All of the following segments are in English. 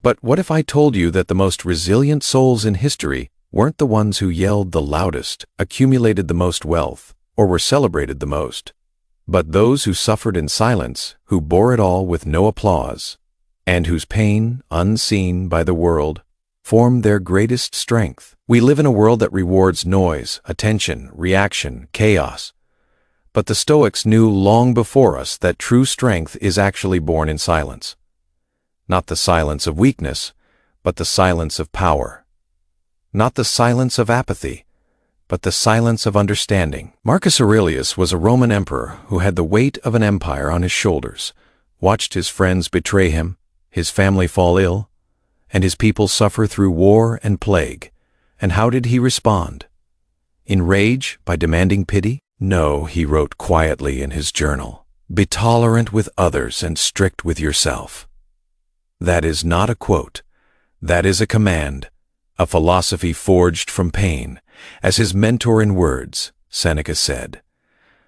But what if I told you that the most resilient souls in history weren't the ones who yelled the loudest, accumulated the most wealth, or were celebrated the most, but those who suffered in silence, who bore it all with no applause, and whose pain, unseen by the world, formed their greatest strength? We live in a world that rewards noise, attention, reaction, chaos. But the Stoics knew long before us that true strength is actually born in silence. Not the silence of weakness, but the silence of power. Not the silence of apathy, but the silence of understanding. Marcus Aurelius was a Roman emperor who had the weight of an empire on his shoulders, watched his friends betray him, his family fall ill, and his people suffer through war and plague. And how did he respond? In rage, by demanding pity? No, he wrote quietly in his journal, "Be tolerant with others and strict with yourself." That is not a quote. That is a command, a philosophy forged from pain. As his mentor in words, Seneca said,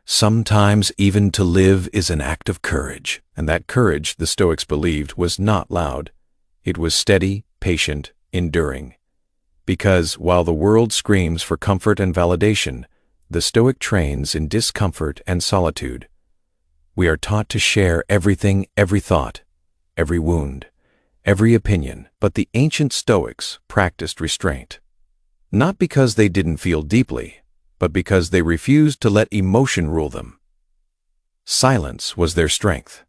"Sometimes even to live is an act of courage." And that courage, the Stoics believed, was not loud. It was steady, patient, enduring. Because while the world screams for comfort and validation, the Stoic trains in discomfort and solitude. We are taught to share everything, every thought, every wound, every opinion. But the ancient Stoics practiced restraint. Not because they didn't feel deeply, but because they refused to let emotion rule them. Silence was their strength.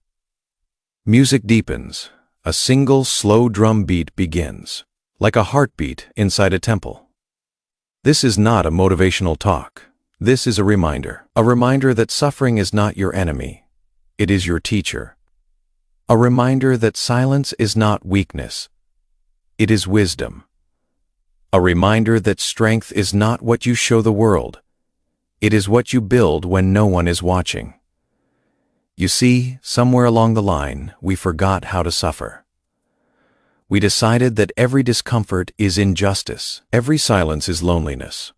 Music deepens. A single slow drum beat begins, like a heartbeat inside a temple. This is not a motivational talk. This is a reminder that suffering is not your enemy. It is your teacher. A reminder that silence is not weakness. It is wisdom. A reminder that strength is not what you show the world. It is what you build when no one is watching. You see, somewhere along the line, we forgot how to suffer. We decided that every discomfort is injustice, every silence is loneliness,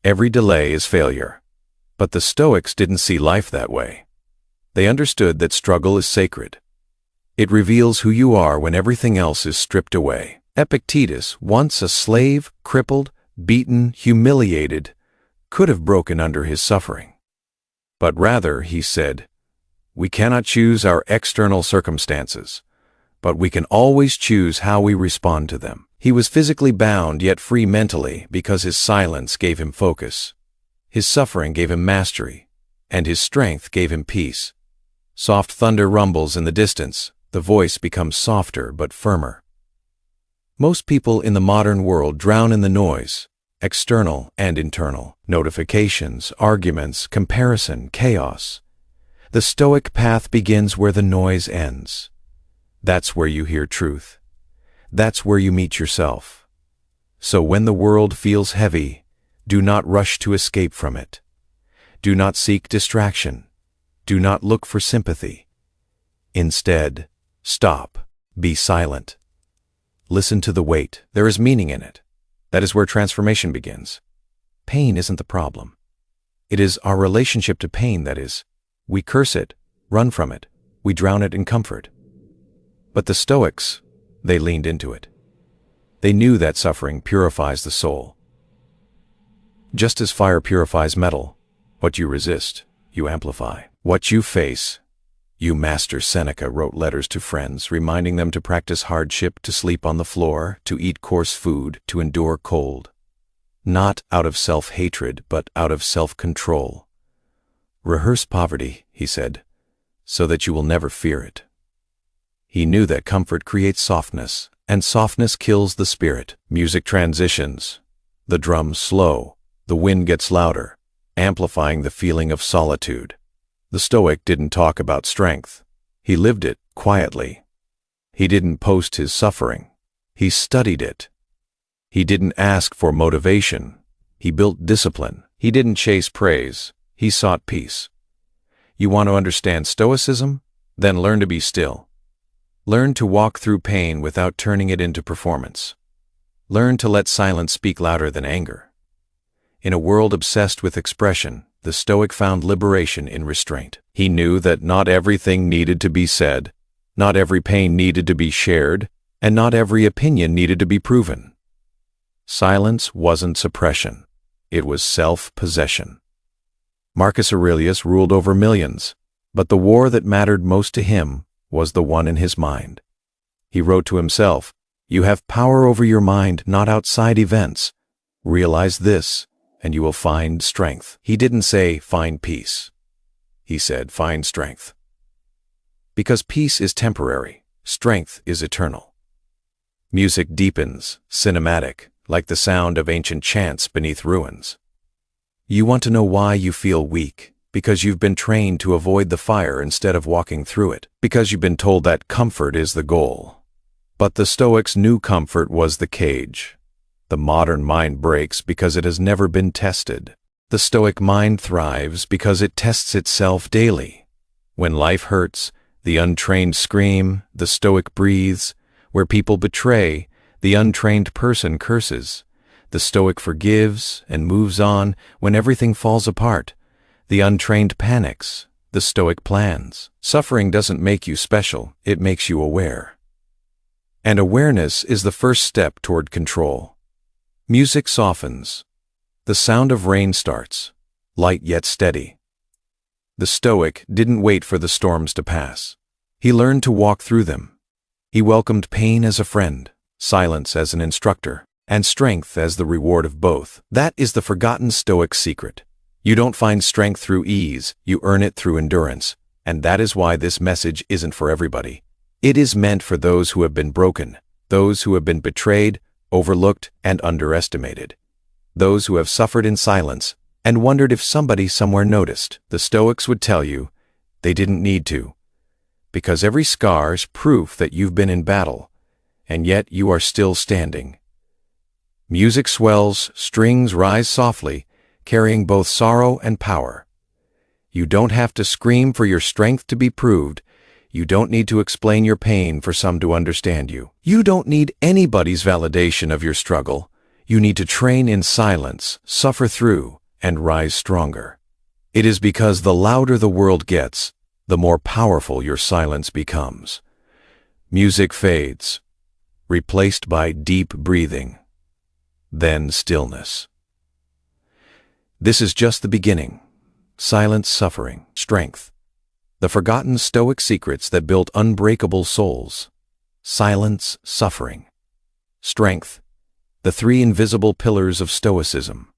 every delay is failure. But the Stoics didn't see life that way. They understood that struggle is sacred. It reveals who you are when everything else is stripped away. Epictetus, once a slave, crippled, beaten, humiliated, could have broken under his suffering. But rather, he said, "We cannot choose our external circumstances, but we can always choose how we respond to them." He was physically bound yet free mentally because his silence gave him focus. His suffering gave him mastery, and his strength gave him peace. Soft thunder rumbles in the distance. The voice becomes softer but firmer. Most people in the modern world drown in the noise, external and internal. Notifications, arguments, comparison, chaos. The Stoic path begins where the noise ends. That's where you hear truth. That's where you meet yourself. So when the world feels heavy, do not rush to escape from it. Do not seek distraction. Do not look for sympathy. Instead, stop. Be silent. Listen to the weight. There is meaning in it. That is where transformation begins. Pain isn't the problem. It is our relationship to pain that is. We curse it, run from it, we drown it in comfort. But the Stoics, they leaned into it. They knew that suffering purifies the soul. Just as fire purifies metal, what you resist, you amplify. What you face, you master. Seneca wrote letters to friends, reminding them to practice hardship, to sleep on the floor, to eat coarse food, to endure cold. Not out of self-hatred, but out of self-control. Rehearse poverty, he said, so that you will never fear it. He knew that comfort creates softness, and softness kills the spirit. Music transitions. The drums slow, the wind gets louder, amplifying the feeling of solitude. The Stoic didn't talk about strength. He lived it quietly. He didn't post his suffering. He studied it. He didn't ask for motivation. He built discipline. He didn't chase praise. He sought peace. You want to understand Stoicism? Then learn to be still. Learn to walk through pain without turning it into performance. Learn to let silence speak louder than anger. In a world obsessed with expression, the Stoic found liberation in restraint. He knew that not everything needed to be said, not every pain needed to be shared, and not every opinion needed to be proven. Silence wasn't suppression. It was self-possession. Marcus Aurelius ruled over millions, but the war that mattered most to him was the one in his mind. He wrote to himself, "You have power over your mind, not outside events. Realize this, and you will find strength." He didn't say, "Find peace." He said, "Find strength." Because peace is temporary, strength is eternal. Music deepens, cinematic, like the sound of ancient chants beneath ruins. You want to know why you feel weak? Because you've been trained to avoid the fire instead of walking through it. Because you've been told that comfort is the goal. But the Stoics knew comfort was the cage. The modern mind breaks because it has never been tested. The Stoic mind thrives because it tests itself daily. When life hurts, the untrained scream, the Stoic breathes. Where people betray, the untrained person curses. The Stoic forgives and moves on when everything falls apart. The untrained panics. The Stoic plans. Suffering doesn't make you special, it makes you aware. And awareness is the first step toward control. Music softens. The sound of rain starts, light yet steady. The Stoic didn't wait for the storms to pass. He learned to walk through them. He welcomed pain as a friend, silence as an instructor, and strength as the reward of both. That is the forgotten Stoic secret. You don't find strength through ease, you earn it through endurance. And that is why this message isn't for everybody. It is meant for those who have been broken, those who have been betrayed, overlooked, and underestimated. Those who have suffered in silence and wondered if somebody somewhere noticed. The Stoics would tell you they didn't need to, because every scar's proof that you've been in battle, and yet you are still standing. Music swells, strings rise softly, carrying both sorrow and power. You don't have to scream for your strength to be proved. You don't need to explain your pain for some to understand you. You don't need anybody's validation of your struggle. You need to train in silence, suffer through, and rise stronger. It is because the louder the world gets, the more powerful your silence becomes. Music fades, replaced by deep breathing, then stillness. This is just the beginning. Silence, suffering, strength. The forgotten Stoic secrets that built unbreakable souls. Silence, suffering, strength. The three invisible pillars of Stoicism.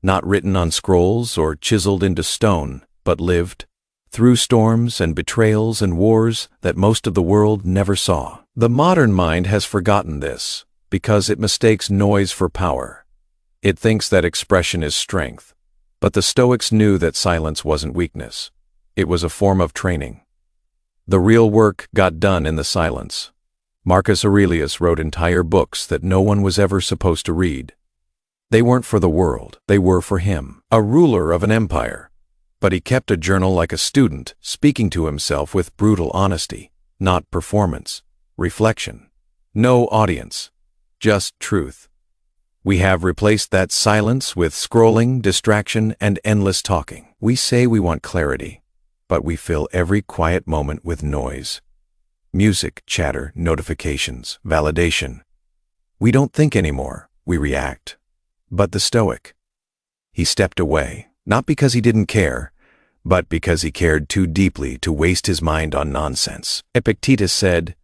Not written on scrolls or chiseled into stone, but lived through storms and betrayals and wars that most of the world never saw. The modern mind has forgotten this because it mistakes noise for power. It thinks that expression is strength. But the Stoics knew that silence wasn't weakness. It was a form of training. The real work got done in the silence. Marcus Aurelius wrote entire books that no one was ever supposed to read. They weren't for the world, they were for him, a ruler of an empire. But he kept a journal like a student, speaking to himself with brutal honesty, not performance, reflection. No audience, just truth. We have replaced that silence with scrolling, distraction, and endless talking. We say we want clarity, but we fill every quiet moment with noise. Music, chatter, notifications, validation. We don't think anymore, we react. But the Stoic, he stepped away, not because he didn't care, but because he cared too deeply to waste his mind on nonsense. Epictetus said,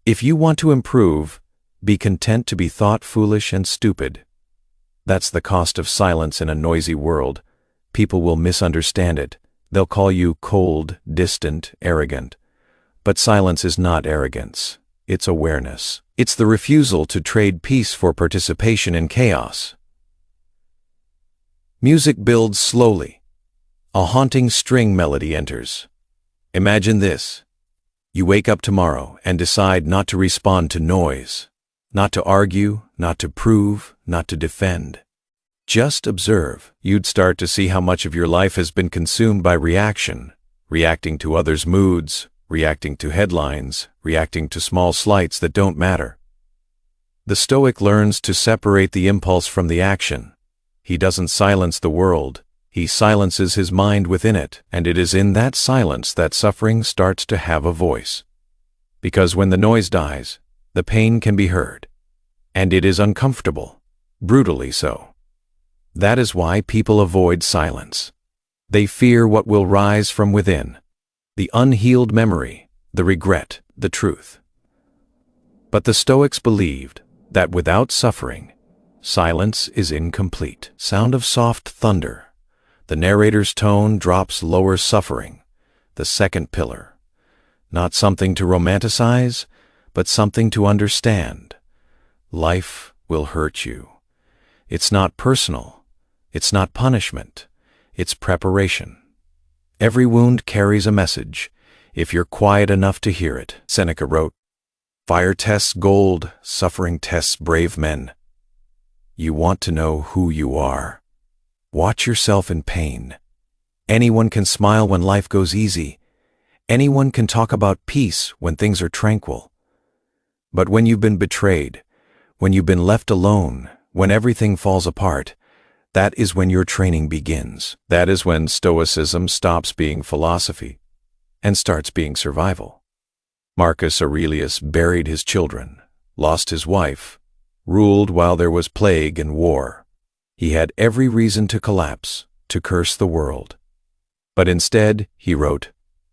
"If you want to improve, be content to be thought foolish and stupid." That's the cost of silence in a noisy world. People will misunderstand it. They'll call you cold, distant, arrogant. But silence is not arrogance. It's awareness. It's the refusal to trade peace for participation in chaos. Music builds slowly. A haunting string melody enters. Imagine this. You wake up tomorrow and decide not to respond to noise, not to argue, not to prove, not to defend. Just observe. You'd start to see how much of your life has been consumed by reaction, reacting to others' moods, reacting to headlines, reacting to small slights that don't matter. The Stoic learns to separate the impulse from the action. He doesn't silence the world, he silences his mind within it, and it is in that silence that suffering starts to have a voice. Because when the noise dies, The pain can be heard, and it is uncomfortable, brutally so. That is why people avoid silence. They fear what will rise from within, the unhealed memory, the regret, the truth. But the Stoics believed that without suffering, silence is incomplete. Sound of soft thunder. The narrator's tone drops lower suffering, the second pillar. Not something to romanticize, but something to understand. Life will hurt you. It's not personal. It's not punishment. It's preparation. Every wound carries a message, if you're quiet enough to hear it. Seneca wrote, "Fire tests gold, suffering tests brave men." You want to know who you are. Watch yourself in pain. Anyone can smile when life goes easy. Anyone can talk about peace when things are tranquil. But when you've been betrayed, when you've been left alone, when everything falls apart, that is when your training begins. That is when Stoicism stops being philosophy and starts being survival. Marcus Aurelius buried his children, lost his wife, ruled while there was plague and war. He had every reason to collapse, to curse the world. But instead, he wrote,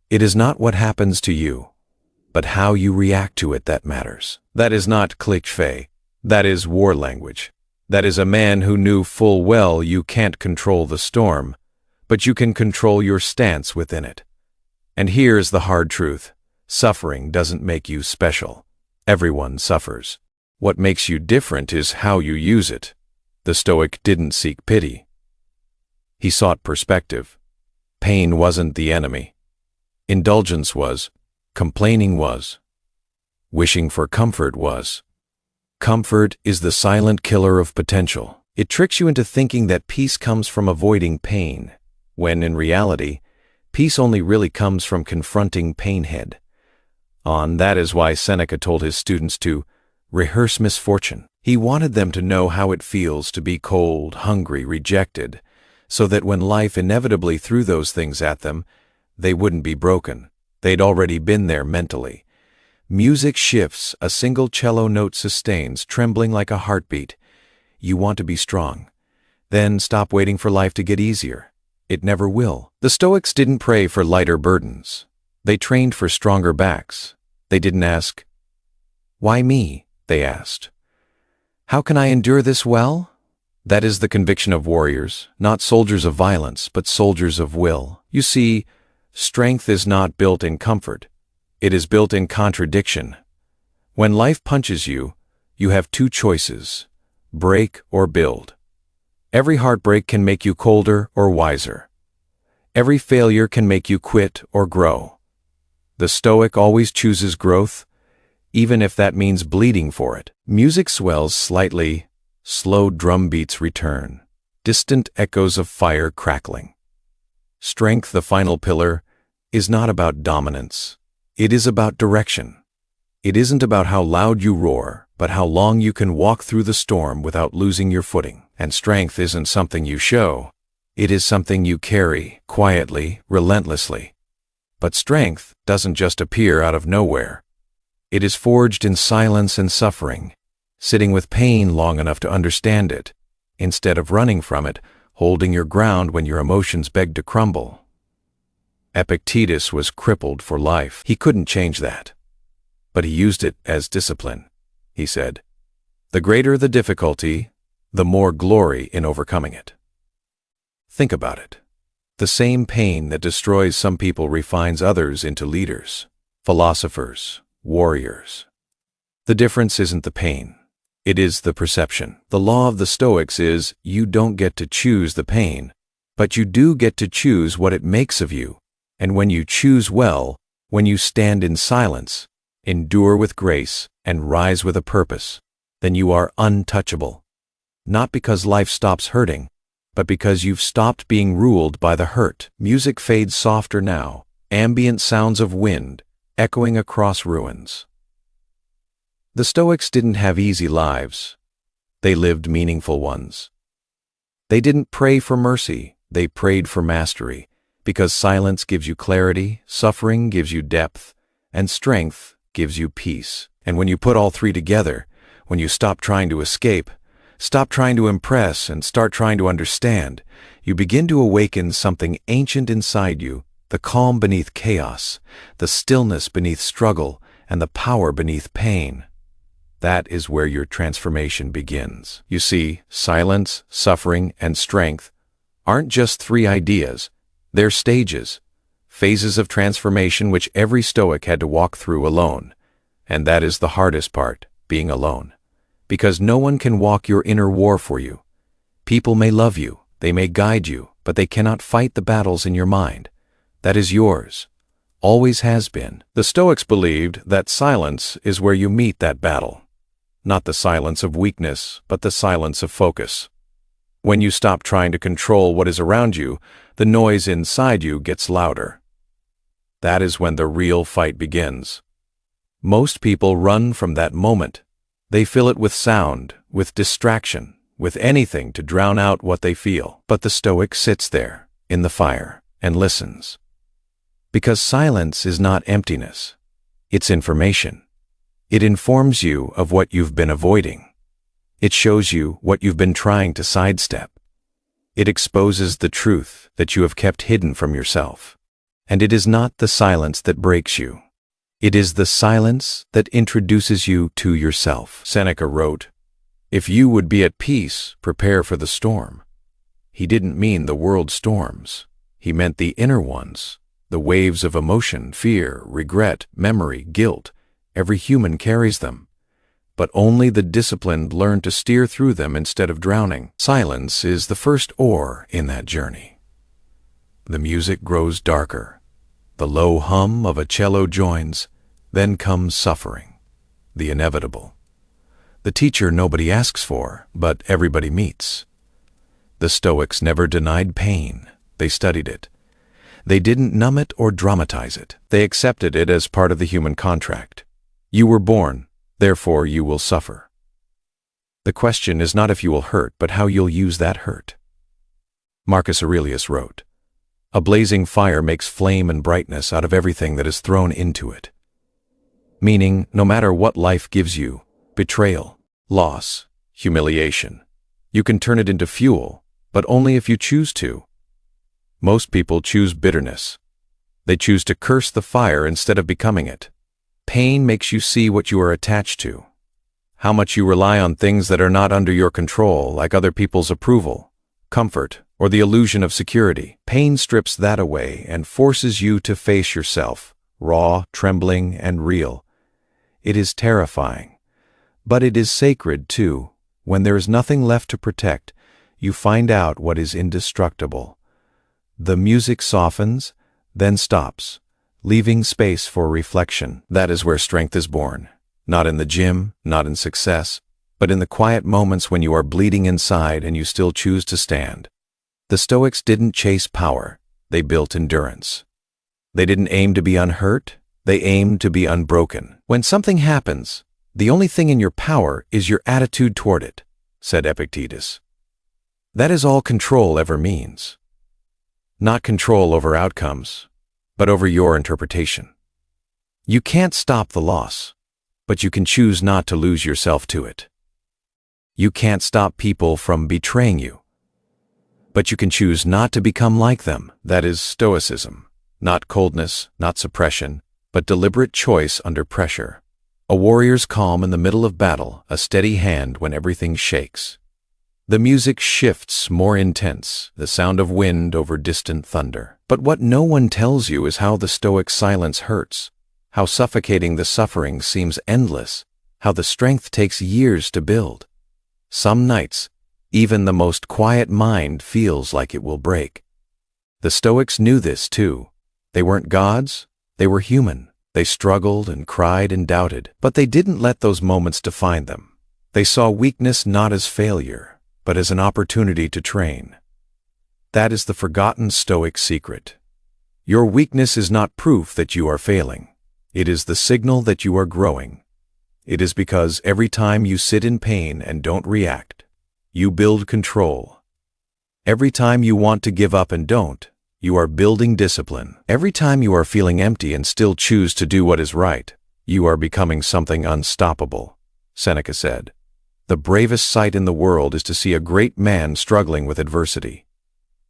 "It is not what happens to you, but how you react to it that matters." That is not cliché. That is war language. That is a man who knew full well you can't control the storm, but you can control your stance within it. And here's the hard truth. Suffering doesn't make you special. Everyone suffers. What makes you different is how you use it. The Stoic didn't seek pity. He sought perspective. Pain wasn't the enemy. Indulgence was. Complaining was. Wishing for comfort was. Comfort is the silent killer of potential. It tricks you into thinking that peace comes from avoiding pain, when in reality, peace only really comes from confronting pain head on. That is why Seneca told his students to rehearse misfortune. He wanted them to know how it feels to be cold, hungry, rejected, so that when life inevitably threw those things at them, they wouldn't be broken. They'd already been there mentally. Music shifts, a single cello note sustains, trembling like a heartbeat. You want to be strong. Then stop waiting for life to get easier. It never will. The Stoics didn't pray for lighter burdens. They trained for stronger backs. They didn't ask, "Why me?" They asked, "How can I endure this well?" That is the conviction of warriors, not soldiers of violence, but soldiers of will. You see, strength is not built in comfort. It is built in contradiction. When life punches you, you have two choices: break or build. Every heartbreak can make you colder or wiser. Every failure can make you quit or grow. The Stoic always chooses growth, even if that means bleeding for it. Music swells slightly, slow drum beats return, distant echoes of fire crackling. Strength, the final pillar, is not about dominance. It is about direction. It isn't about how loud you roar, but how long you can walk through the storm without losing your footing. And strength isn't something you show. It is something you carry, quietly, relentlessly. But strength doesn't just appear out of nowhere. It is forged in silence and suffering, sitting with pain long enough to understand it, instead of running from it, holding your ground when your emotions beg to crumble. Epictetus was crippled for life. He couldn't change that. But he used it as discipline. He said, "The greater the difficulty, the more glory in overcoming it." Think about it. The same pain that destroys some people refines others into leaders, philosophers, warriors. The difference isn't the pain. It is the perception. The law of the Stoics is you don't get to choose the pain, but you do get to choose what it makes of you. And when you choose well, when you stand in silence, endure with grace, and rise with a purpose, then you are untouchable. Not because life stops hurting, but because you've stopped being ruled by the hurt. Music fades softer now, ambient sounds of wind, echoing across ruins. The Stoics didn't have easy lives. They lived meaningful ones. They didn't pray for mercy, they prayed for mastery. Because silence gives you clarity, suffering gives you depth, and strength gives you peace. And when you put all three together, when you stop trying to escape, stop trying to impress, and start trying to understand, you begin to awaken something ancient inside you, the calm beneath chaos, the stillness beneath struggle, and the power beneath pain. That is where your transformation begins. You see, silence, suffering, and strength aren't just three ideas. They're stages, phases of transformation which every Stoic had to walk through alone. And that is the hardest part, being alone. Because no one can walk your inner war for you. People may love you, they may guide you, but they cannot fight the battles in your mind. That is yours. Always has been. The Stoics believed that silence is where you meet that battle. Not the silence of weakness, but the silence of focus. When you stop trying to control what is around you, the noise inside you gets louder. That is when the real fight begins. Most people run from that moment. They fill it with sound, with distraction, with anything to drown out what they feel. But the Stoic sits there, in the fire, and listens. Because silence is not emptiness. It's information. It informs you of what you've been avoiding. It shows you what you've been trying to sidestep. It exposes the truth that you have kept hidden from yourself. And it is not the silence that breaks you. It is the silence that introduces you to yourself. Seneca wrote, "If you would be at peace, prepare for the storm." He didn't mean the world storms. He meant the inner ones, the waves of emotion, fear, regret, memory, guilt. Every human carries them, but only the disciplined learn to steer through them instead of drowning. Silence is the first oar in that journey. The music grows darker. The low hum of a cello joins. Then comes suffering, the inevitable. The teacher nobody asks for, but everybody meets. The Stoics never denied pain. They studied it. They didn't numb it or dramatize it. They accepted it as part of the human contract. You were born, therefore you will suffer. The question is not if you will hurt, but how you'll use that hurt. Marcus Aurelius wrote, "A blazing fire makes flame and brightness out of everything that is thrown into it." Meaning, no matter what life gives you, betrayal, loss, humiliation, you can turn it into fuel, but only if you choose to. Most people choose bitterness. They choose to curse the fire instead of becoming it. Pain makes you see what you are attached to, how much you rely on things that are not under your control, like other people's approval, comfort, or the illusion of security. Pain strips that away and forces you to face yourself, raw, trembling, and real. It is terrifying, but it is sacred too. When there is nothing left to protect, you find out what is indestructible. The music softens, then stops, leaving space for reflection. That is where strength is born. Not in the gym, not in success, but in the quiet moments when you are bleeding inside and you still choose to stand. The Stoics didn't chase power, they built endurance. They didn't aim to be unhurt, they aimed to be unbroken. When something happens, the only thing in your power is your attitude toward it, said Epictetus. That is all control ever means. Not control over outcomes, but over your interpretation. You can't stop the loss, but you can choose not to lose yourself to it. You can't stop people from betraying you, but you can choose not to become like them. That is Stoicism. Not coldness, not suppression, but deliberate choice under pressure. A warrior's calm in the middle of battle, a steady hand when everything shakes. The music shifts, more intense, the sound of wind over distant thunder. But what no one tells you is how the Stoic silence hurts, how suffocating the suffering seems endless, how the strength takes years to build. Some nights, even the most quiet mind feels like it will break. The Stoics knew this too. They weren't gods, they were human. They struggled and cried and doubted, but they didn't let those moments define them. They saw weakness not as failure, but as an opportunity to train. That is the forgotten Stoic secret. Your weakness is not proof that you are failing. It is the signal that you are growing. It is because every time you sit in pain and don't react, you build control. Every time you want to give up and don't, you are building discipline. Every time you are feeling empty and still choose to do what is right, "You are becoming something unstoppable," Seneca said. The bravest sight in the world is to see a great man struggling with adversity.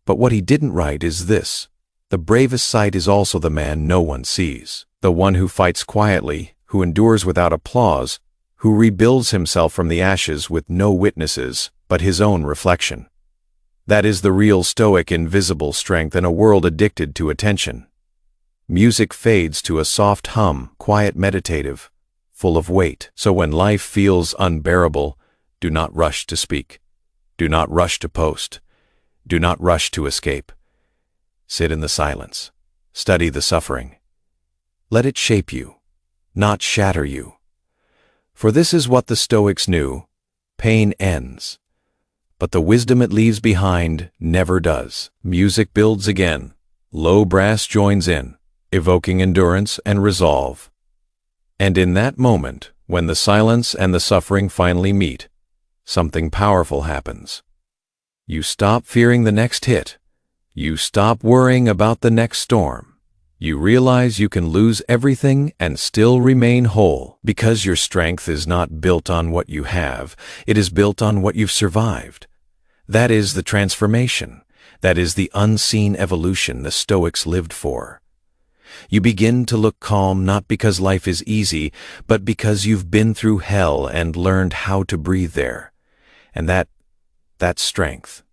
But what he didn't write is this: the bravest sight is also the man no one sees, the one who fights quietly, who endures without applause, who rebuilds himself from the ashes with no witnesses but his own reflection. That is the real Stoic invisible strength in a world addicted to attention. Music fades to a soft hum, quiet, meditative, full of weight. So when life feels unbearable, do not rush to speak. Do not rush to post. Do not rush to escape. Sit in the silence. Study the suffering. Let it shape you, not shatter you. For this is what the Stoics knew: pain ends, but the wisdom it leaves behind never does. Music builds again. Low brass joins in, evoking endurance and resolve. And in that moment, when the silence and the suffering finally meet, something powerful happens. You stop fearing the next hit. You stop worrying about the next storm. You realize you can lose everything and still remain whole, because your strength is not built on what you have, it is built on what you've survived. That is the transformation. That is the unseen evolution the Stoics lived for. You begin to look calm not because life is easy, but because you've been through hell and learned how to breathe there. And that's strength.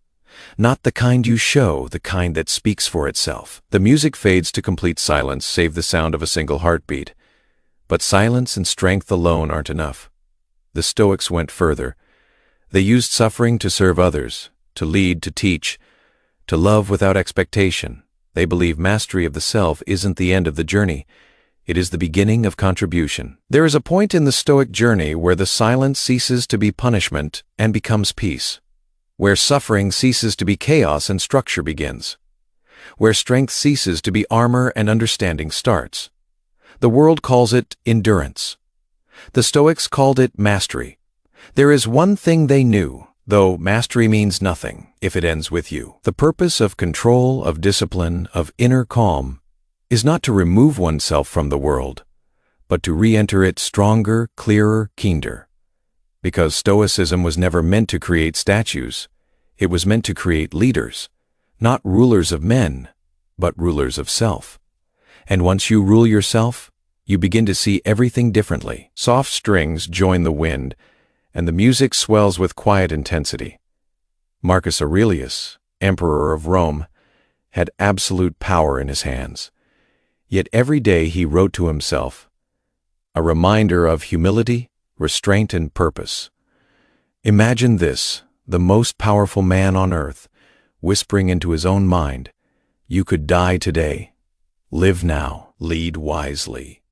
Not the kind you show, the kind that speaks for itself. The music fades to complete silence, save the sound of a single heartbeat. But silence and strength alone aren't enough. The Stoics went further. They used suffering to serve others, to lead, to teach, to love without expectation. They believe mastery of the self isn't the end of the journey. It is the beginning of contribution. There is a point in the Stoic journey where the silence ceases to be punishment and becomes peace, where suffering ceases to be chaos and structure begins, where strength ceases to be armor and understanding starts. The world calls it endurance. The Stoics called it mastery. There is one thing they knew, though mastery means nothing if it ends with you. The purpose of control, of discipline, of inner calm is not to remove oneself from the world, but to re-enter it stronger, clearer, keener. Because Stoicism was never meant to create statues. It was meant to create leaders, not rulers of men, but rulers of self. And once you rule yourself, you begin to see everything differently. Soft strings join the wind, and the music swells with quiet intensity. Marcus Aurelius, Emperor of Rome, had absolute power in his hands. Yet every day he wrote to himself, a reminder of humility, restraint, and purpose. Imagine this, the most powerful man on earth, whispering into his own mind, "You could die today. Live now. Lead wisely."